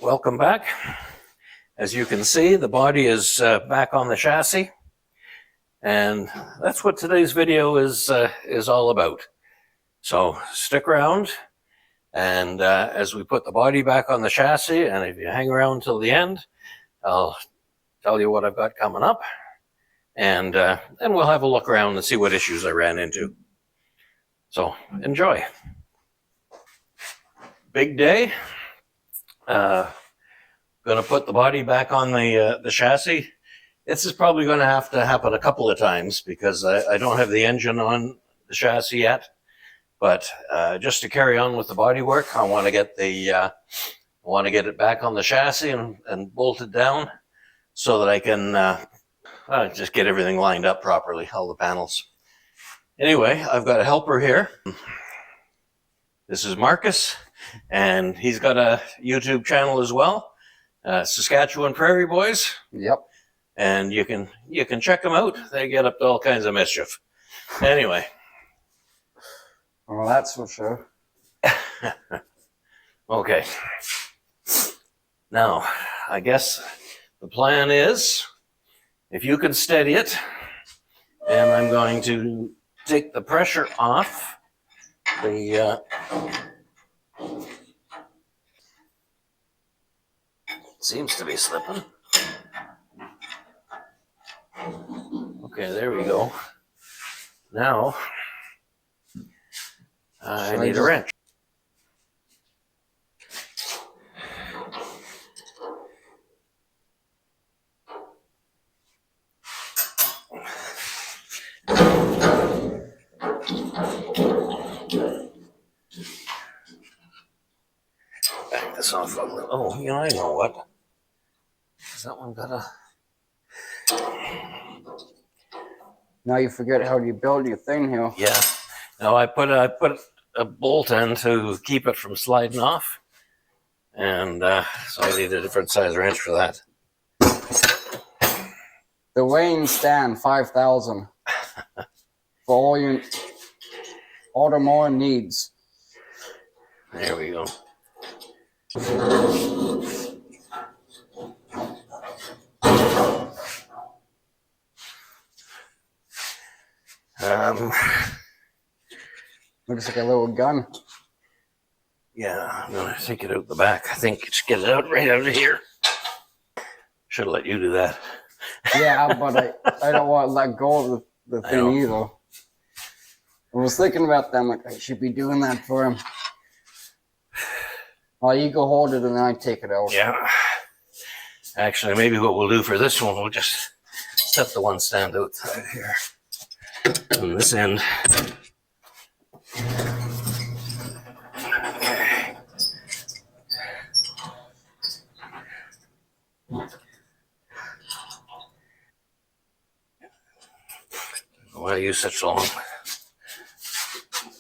Welcome back. As you can see, the body is back on the chassis, and that's what today's video is all about. So stick around, and as we put the body back on the chassis, and if you hang around till the end, I'll tell you what I've got coming up, and then we'll have a look around and see what issues I ran into. So enjoy. Big day. Going to put the body back on the chassis. This is probably going to have to happen a couple of times because I don't have the engine on the chassis yet. But just to carry on with the body work, I want to get it back on the chassis and bolted down so that I can just get everything lined up properly, all the panels. Anyway, I've got a helper here. This is Marcus, and he's got a YouTube channel as well, Saskatchewan Prairie Boys. Yep. And you can check them out. They get up to all kinds of mischief. Anyway. Well, that's for sure. Okay. Now, I guess the plan is, if you can steady it, and I'm going to take the pressure off the seems to be slipping. Okay, there we go. Now I need a wrench. Back this off a little. Oh, I know what. Has that one got a... Now you forget how you build your thing here. Yeah. No, I put a bolt in to keep it from sliding off, and so I need a different size wrench for that. The Wayne stand 5,000 for all your automotive needs. There we go. Looks like a little gun. Yeah, I'm gonna take it out the back. I think just get it out right out of here. Should have let you do that. Yeah, but I don't want to let go of the thing either. I was thinking about that. I'm like, I should be doing that for him. Well, you go hold it and then I take it out. Yeah. Actually, maybe what we'll do for this one, we'll just set the one stand outside here on this end. Okay. Why use such long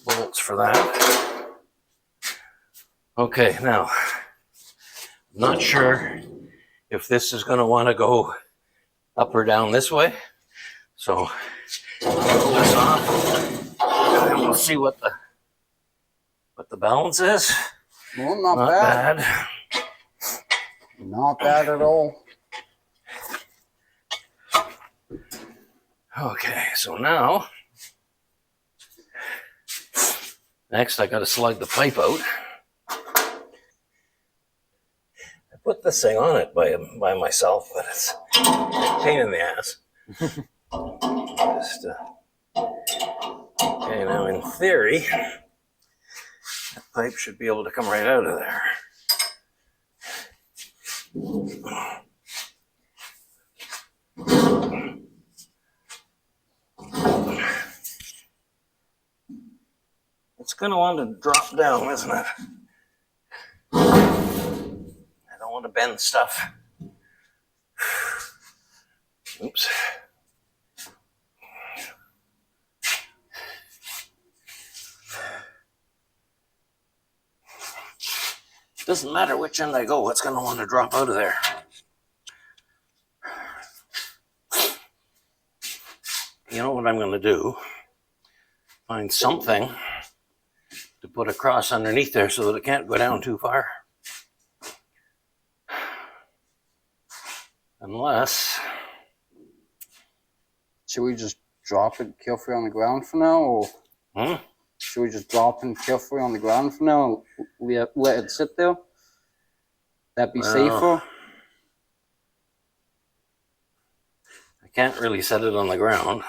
bolts for that? Okay, now, I'm not sure if this is going to want to go up or down this way. So, pull this off, and we'll see what the balance is. Well, not bad. Not bad at all. Okay, so now, next I got to slug the pipe out. I put this thing on it by myself, but it's a pain in the ass. Just, okay, now in theory, that pipe should be able to come right out of there. It's going to want to drop down, isn't it? I don't want to bend stuff. Oops. Doesn't matter which end I go, it's going to want to drop out of there. You know what I'm going to do? Find something to put across underneath there so that it can't go down too far. Unless, Should we just drop it, kill free on the ground for now, or should we just drop and kill free on the ground for now and let it sit there? That be safer? I can't really set it on the ground.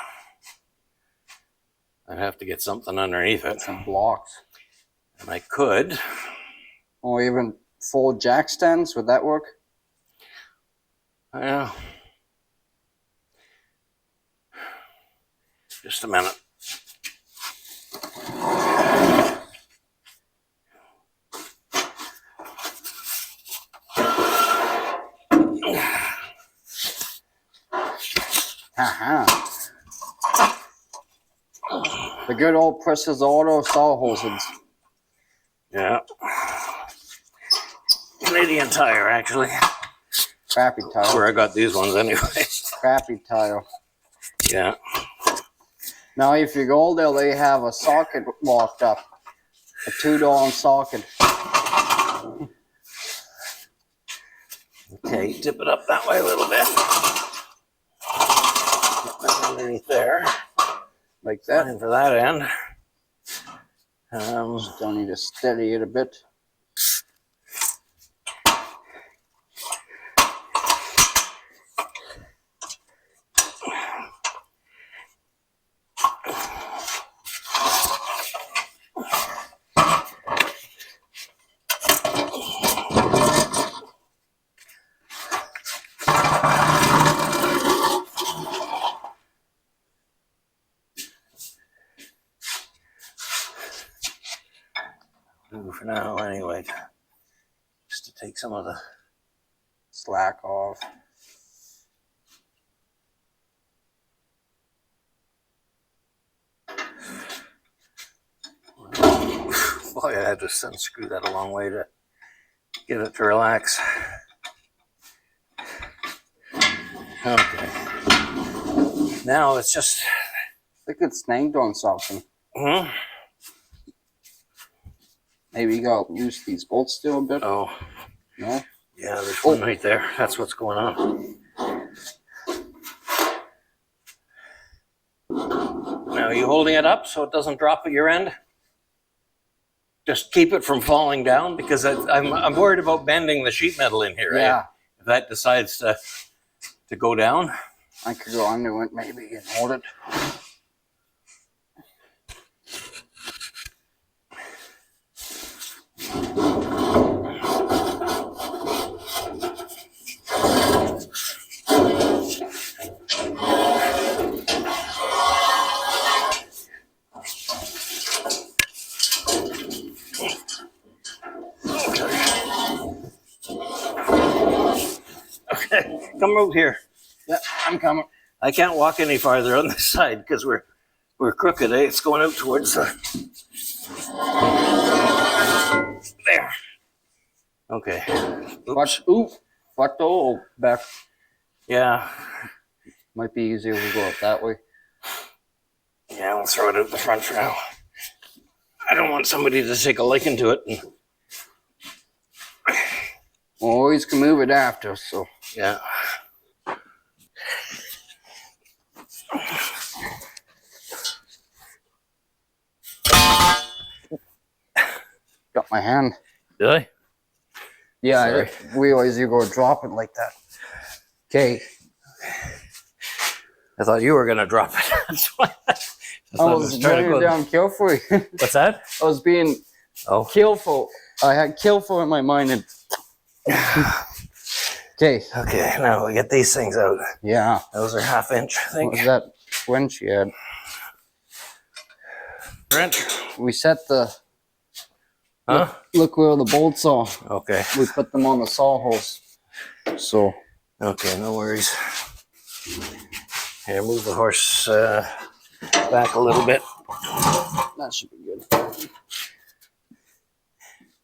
I'd have to get something underneath it. Some blocks. And I could. Or even 4 jack stands, would that work? Yeah. Just a minute. The good old Precious Auto saw hoses. Yeah. Canadian Tire, actually. Crappy tire. That's where I got these ones anyway. Crappy tire. Yeah. Now, if you go there, they have a socket locked up. A $2 socket. Okay, tip it up that way a little bit. Get that underneath there. Like that. Fine for that end. Still need to steady it a bit. For now, anyway, just to take some of the Slack off. Boy, I had to unscrew that a long way to get it to relax. Okay. Now it's just. I think it's snagged on something. Maybe you gotta loose these bolts still a bit. Oh. No? Yeah, there's one right there. That's what's going on. Now, are you holding it up so it doesn't drop at your end? Just keep it from falling down, because I'm worried about bending the sheet metal in here. Yeah. Right? If that decides to go down. I could go under it maybe and hold it. Okay, come over here. Yeah, I'm coming. I can't walk any farther on this side because we're crooked. It's going out towards the. There. Okay. Watch. Ooh. What the back. Yeah. Might be easier if we go up that way. Yeah, we'll throw it out the front for now. I don't want somebody to take a liking to it. Well, always can move it after, so. Yeah. Got my hand. Did I? Yeah, I Sorry. didn't realize you go drop it like that. Okay. I thought you were going to drop it. That's why I was trying to down carefully. What's that? I was being careful. I had careful in my mind. And okay. Okay, now we get these things out. Yeah. Those are 1/2 inch, I think. What was that wrench you had? Wrench? We set the. Huh? Look where the bolts are. Okay. We put them on the saw holes. So. Okay, no worries. Here, move the horse back a little bit. That should be good.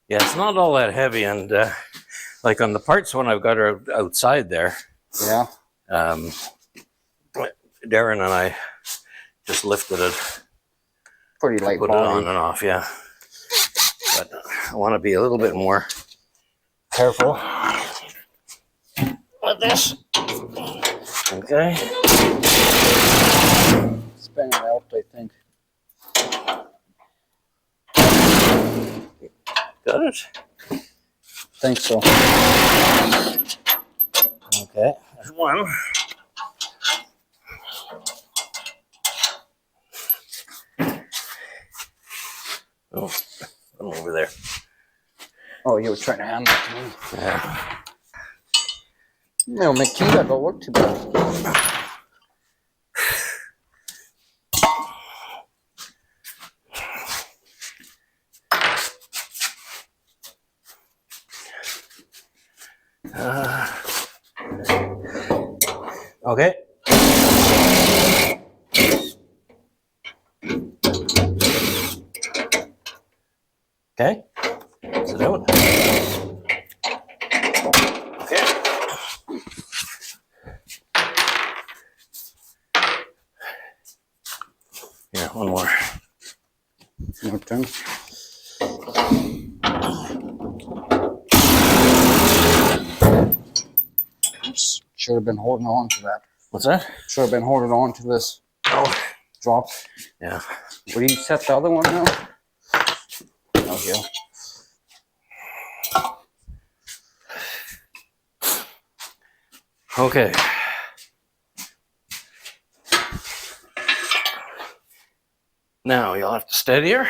Yeah, it's not all that heavy, and like on the parts when I've got her outside there, Yeah. Darren and I just lifted it, Pretty light put it body. on and off, yeah. But I want to be a little bit more careful with this. Okay. Spin it out, I think. Got it? Think so. Okay, there's one. Oh, I'm over there. Oh, you were trying to hand that to me. Yeah. No, McKee don't work too bad. Okay. Okay. Sit down. Okay. Here, one more. Your turn. Oops. Should have been holding on to that. What's that? Should have been holding on to this Oh, drop. yeah. Where do you set the other one now? Oh, yeah. Okay. Now you'll have to steady her.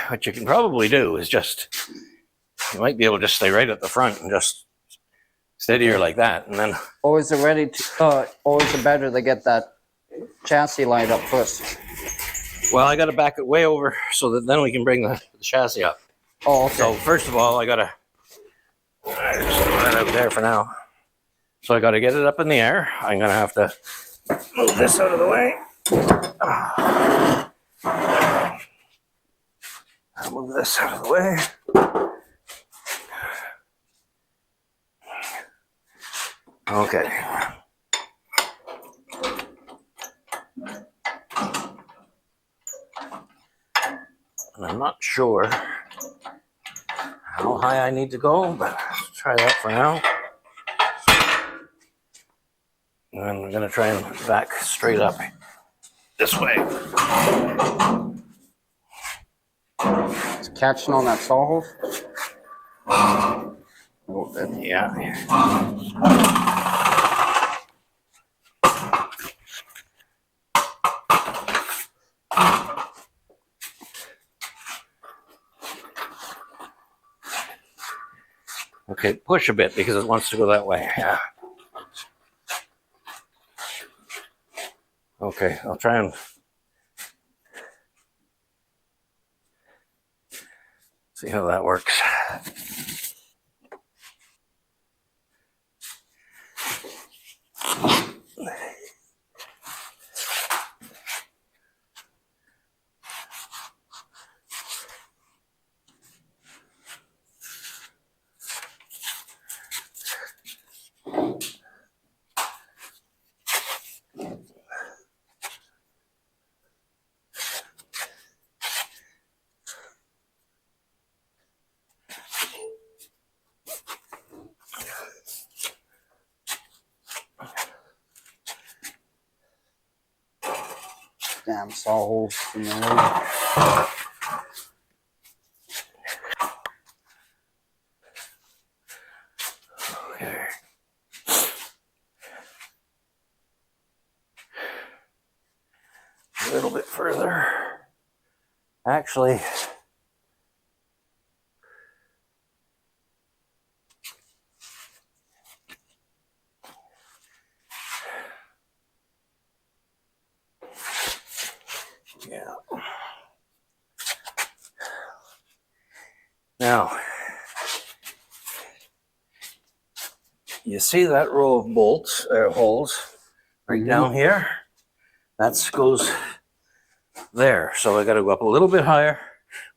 What you can probably do is just, you might be able to just stay right at the front and just steady her like that, and then. Or is it ready to, or is it better to get that chassis lined up first? Well, I got to back it way over so that then we can bring the chassis up. Oh, okay. So first of all, I got to just put that out there for now. So I got to get it up in the air. I'm going to have to move this out of the way. I'll move this out of the way. Okay. And I'm not sure how high I need to go, but let's try that for now. And then I'm going to try and back straight up this way. It's catching on that saw hole. A little bit. Yeah. Okay, push a bit because it wants to go that way. Yeah. Okay, I'll try and see how that works. Damn saw holes in the road. Okay. A little bit further. Actually, yeah. Now, you see that row of bolts, holes right down here? That goes there. So I got to go up a little bit higher.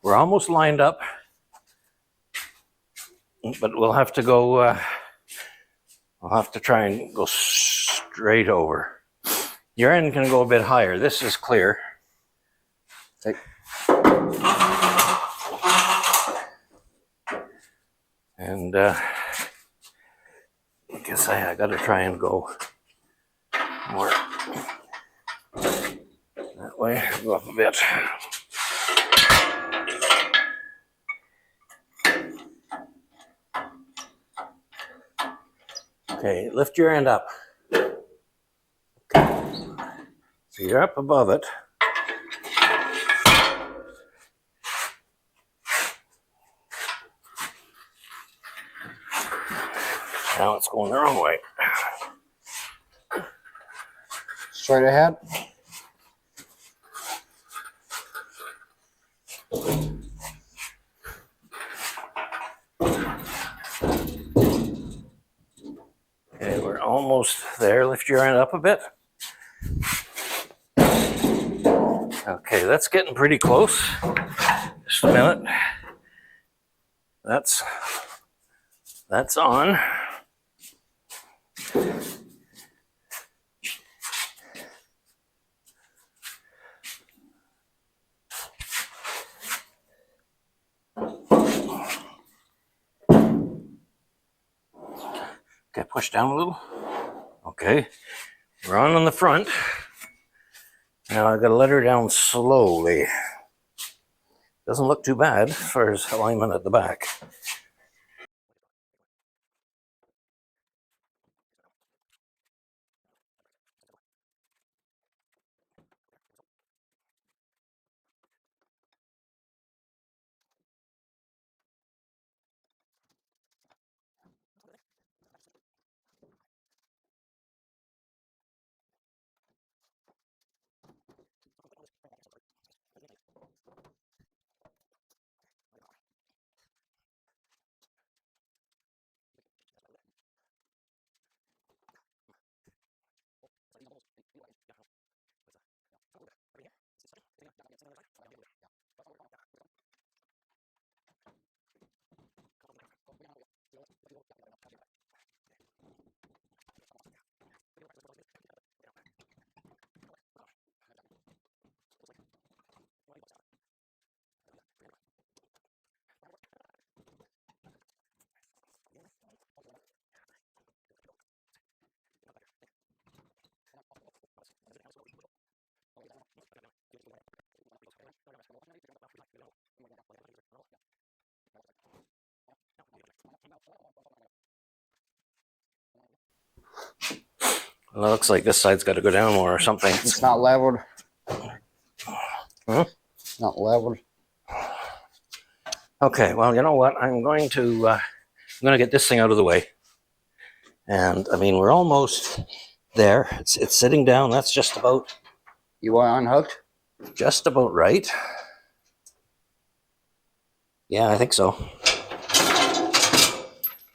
We're almost lined up, but we'll have to go, I'll have to try and go straight over. Your end can go a bit higher. This is clear. Okay. And I guess say I got to try and go more that way. Go up a bit. Okay, lift your end up. Okay. So you're up above it. Now it's going the wrong way. Straight ahead. Okay, we're almost there. Lift your end up a bit. Okay, that's getting pretty close. Just a minute. That's on. Okay, push down a little. Okay, we're on the front. Now I gotta let her down slowly. Doesn't look too bad as far as alignment at the back. Well, it looks like this side's got to go down more or something. It's not leveled. Huh? Not leveled. Okay, well, you know what? I'm going to get this thing out of the way. And I mean, we're almost there. It's sitting down. That's just about. You are unhooked? Just about right. Yeah, I think so.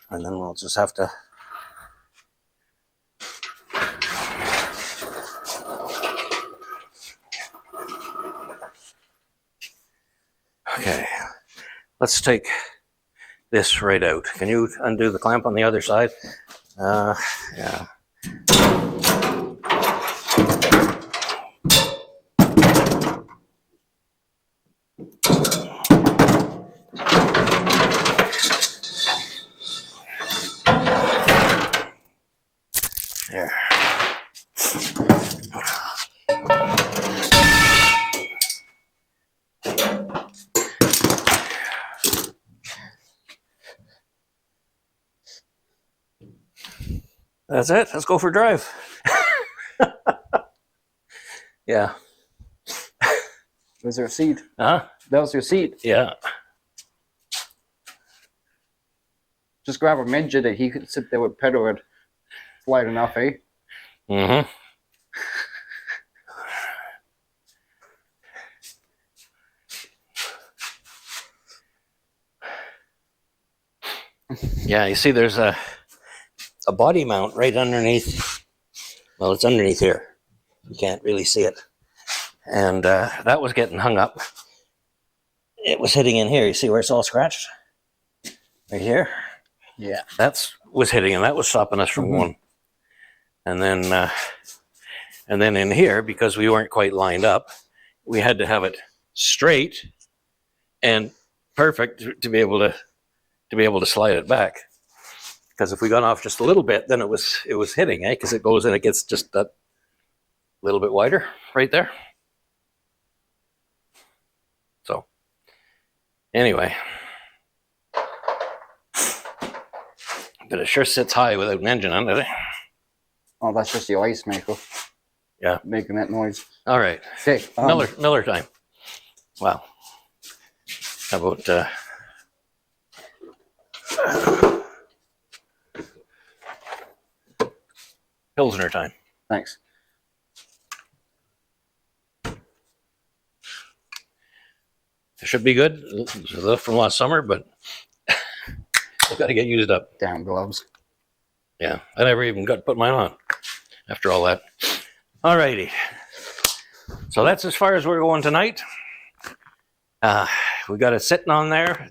And then we'll just have to. Okay, let's take this right out. Can you undo the clamp on the other side? Yeah. There. That's it. Let's go for a drive. Yeah. Was there a seat? Huh? That was your seat. Yeah. Just grab a midget that he could sit there with pedal it. It's light enough, eh? Mm-hmm. Yeah, you see there's a body mount right underneath. Well, it's underneath here. You can't really see it. And that was getting hung up. It was hitting in here. You see where it's all scratched? Right here? Yeah. That was hitting, and that was stopping us from going. And then in here, because we weren't quite lined up, we had to have it straight and perfect to be able to slide it back. Because if we got off just a little bit, then it was hitting, eh? Because it goes and it gets just that little bit wider right there. So anyway, but it sure sits high without an engine on it. Oh, that's just the ice maker. Yeah, making that noise. All right. Okay, Miller time. Wow. How about Pilsner time? Thanks. It should be good. It's left from last summer, but I've got to get used up. Damn gloves. Yeah, I never even got to put mine on after all that. All righty. So that's as far as we're going tonight. We got it sitting on there.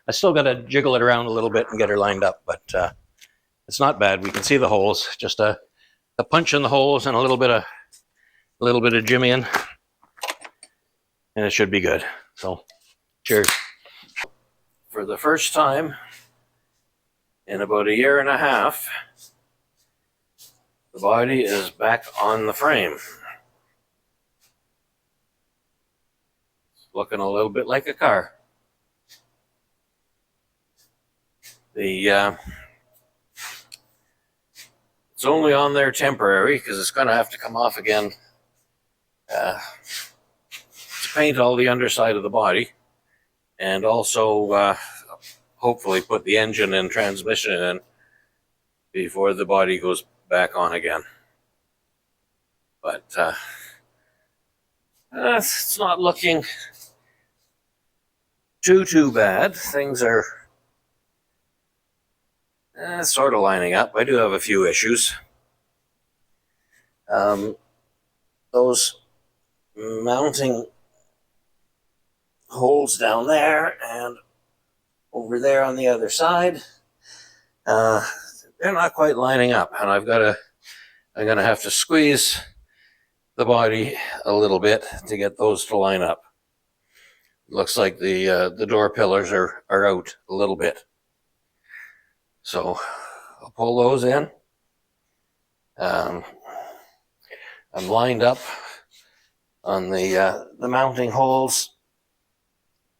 I still got to jiggle it around a little bit and get her lined up, but it's not bad. We can see the holes. Just a punch in the holes and a little bit of jimmying, and it should be good. So, cheers. For the first time in about a year and a half, the body is back on the frame. It's looking a little bit like a car. It's only on there temporary because it's going to have to come off again to paint all the underside of the body, and also hopefully put the engine and transmission in before the body goes back on again. But it's not looking too bad. Things are sort of lining up. I do have a few issues. Those mounting holes down there and over there on the other side, they're not quite lining up, and I'm gonna have to squeeze the body a little bit to get those to line up. Looks like the door pillars are out a little bit. So I'll pull those in. I'm lined up on the mounting holes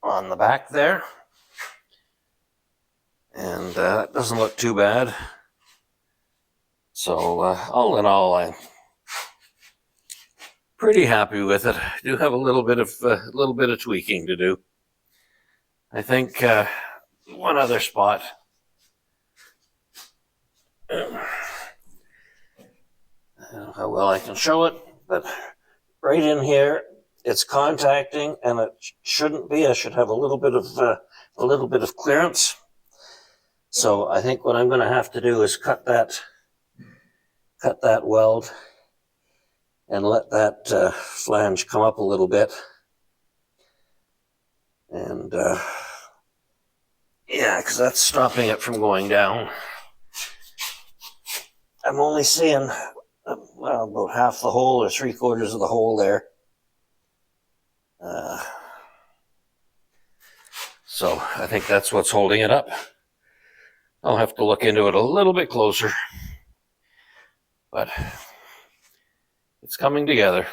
on the back there, and that doesn't look too bad. So all in all, I'm pretty happy with it. I do have a little bit of tweaking to do. I think one other spot. I don't know how well I can show it, but right in here, it's contacting, and it shouldn't be. I should have a little bit of clearance. So I think what I'm going to have to do is cut that weld and let that flange come up a little bit. And yeah, because that's stopping it from going down. I'm only seeing about half the hole or 3/4 of the hole there. So I think that's what's holding it up. I'll have to look into it a little bit closer, but it's coming together.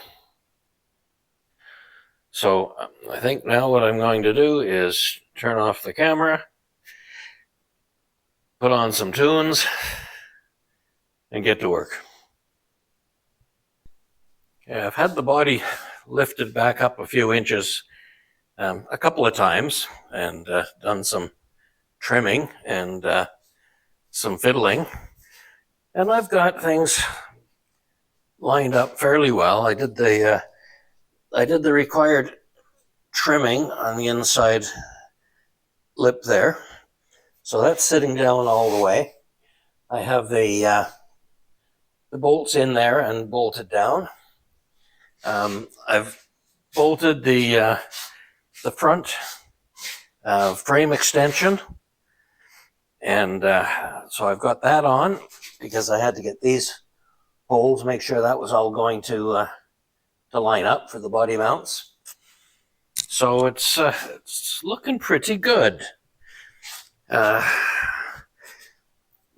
So I think now what I'm going to do is turn off the camera, put on some tunes, and get to work. Okay, I've had the body lifted back up a few inches a couple of times, and done some trimming and some fiddling, and I've got things lined up fairly well. I did the required trimming on the inside lip there, so that's sitting down all the way. I have the bolts in there and bolted down. I've bolted the front frame extension, and so I've got that on because I had to get these holes, make sure that was all going to line up for the body mounts. So it's looking pretty good.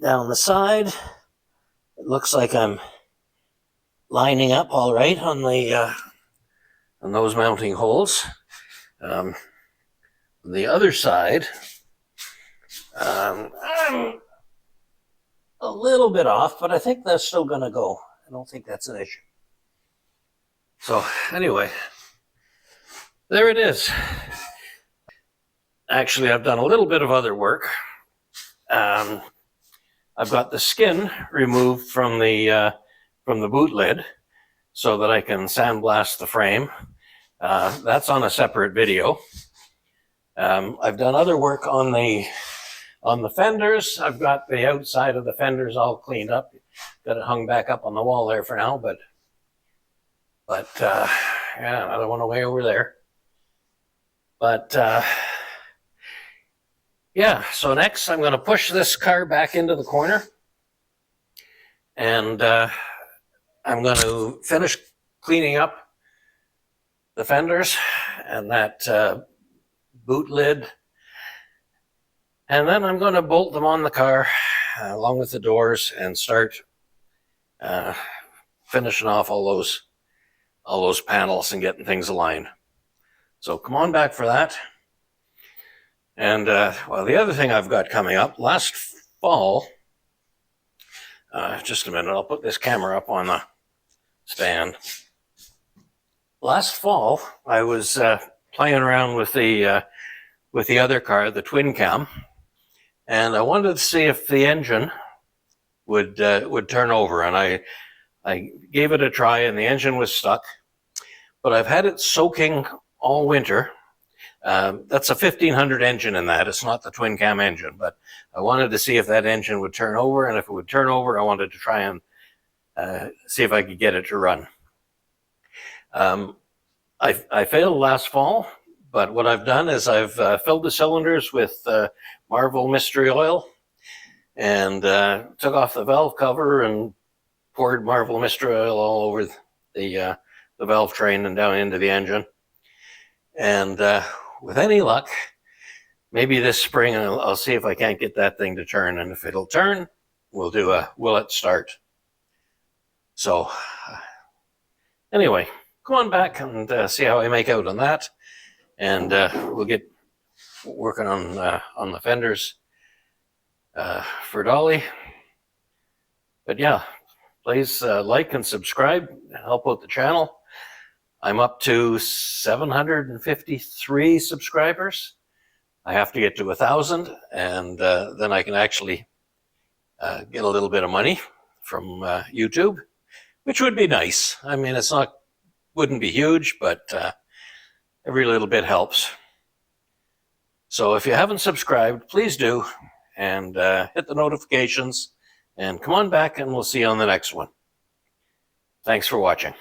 down the side. It looks like I'm lining up all right on the on those mounting holes. The other side, I'm a little bit off, but I think that's still going to go. I don't think that's an issue. So anyway, there it is. Actually, I've done a little bit of other work. I've got the skin removed from the boot lid so that I can sandblast the frame. That's on a separate video. I've done other work on the fenders. I've got the outside of the fenders all cleaned up. Got it hung back up on the wall there for now, but yeah, another one away over there. But yeah, so next I'm going to push this car back into the corner, and I'm going to finish cleaning up the fenders and that boot lid, and then I'm going to bolt them on the car along with the doors and start finishing off all those panels and getting things aligned. So come on back for that. And well, the other thing I've got coming up, last fall, just a minute, I'll put this camera up on the stand. Last fall, I was playing around with the other car, the twin cam, and I wanted to see if the engine would turn over, and I gave it a try, and the engine was stuck. But I've had it soaking all winter. That's a 1500 engine in that. It's not the twin cam engine, but I wanted to see if that engine would turn over, and if it would turn over, I wanted to try and see if I could get it to run. I failed last fall, but what I've done is I've filled the cylinders with Marvel Mystery Oil and took off the valve cover and poured Marvel Mystery Oil all over the valve train and down into the engine. And with any luck, maybe this spring I'll see if I can't get that thing to turn. And if it'll turn, we'll do a will it start. So anyway, come on back and see how I make out on that. And we'll get working on the fenders for Dolly. But yeah, please like and subscribe, help out the channel. I'm up to 753 subscribers. I have to get to 1,000, and then I can actually get a little bit of money from YouTube, which would be nice. I mean, wouldn't be huge, but every little bit helps. So if you haven't subscribed, please do, and hit the notifications, and come on back, and we'll see you on the next one. Thanks for watching.